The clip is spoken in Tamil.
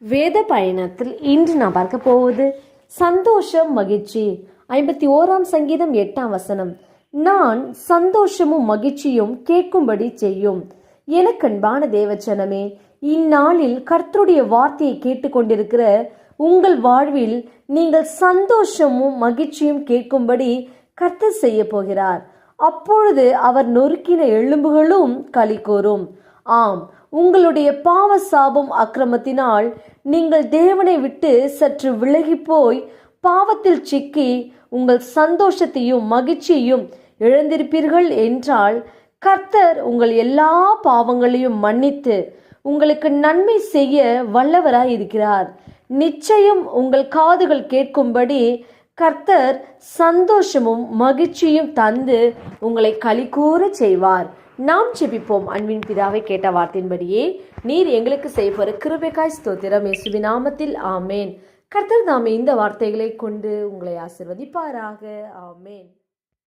வேத பயணத்தில் இன்று நான் பார்க்க போவது சந்தோஷம் மகிழ்ச்சி. 51ஆம் சங்கீதம் 8ஆம் வசனம். நான் சந்தோஷமும் மகிழ்ச்சியும் கேட்கும்படி செய்யும். எனக்கன்பான தேவச்சனமே, இந்நாளில் கர்த்தருடைய வார்த்தையை கேட்டுக்கொண்டிருக்கிற உங்கள் வாழ்வில் நீங்கள் சந்தோஷமும் மகிழ்ச்சியும் கேட்கும்படி கர்த்தர் செய்ய போகிறார். அப்பொழுது அவர் நொறுக்கின எலும்புகளும் களி கூறும். ஆம், உங்களுடைய பாவ சாபம் அக்கிரமத்தினால் நீங்கள் தேவனை விட்டு சற்று விலகி போய் பாவத்தில் சிக்கி உங்கள் சந்தோஷத்தையும் மகிழ்ச்சியையும் இழந்திருப்பீர்கள் என்றால், கர்த்தர் உங்கள் எல்லா பாவங்களையும் மன்னித்து உங்களுக்கு நன்மை செய்ய வல்லவராய் இருக்கிறார். நிச்சயம் உங்கள் காதுகள் கேட்கும்படி கர்த்தர் சந்தோஷமும் மகிழ்ச்சியும் தந்து உங்களை களிகூற செய்வார். நாம் ஜெபிப்போம். அன்பின் பிதாவை, கேட்ட வார்த்தையின்படியே நீர் எங்களுக்கு செய்ய கிருபைக்காய் ஸ்தோத்திரம். இயேசுவின் நாமத்தில் ஆமேன். கர்த்தர் தாமே இந்த வார்த்தைகளை கொண்டு உங்களை ஆசீர்வதிப்பாராக. ஆமேன்.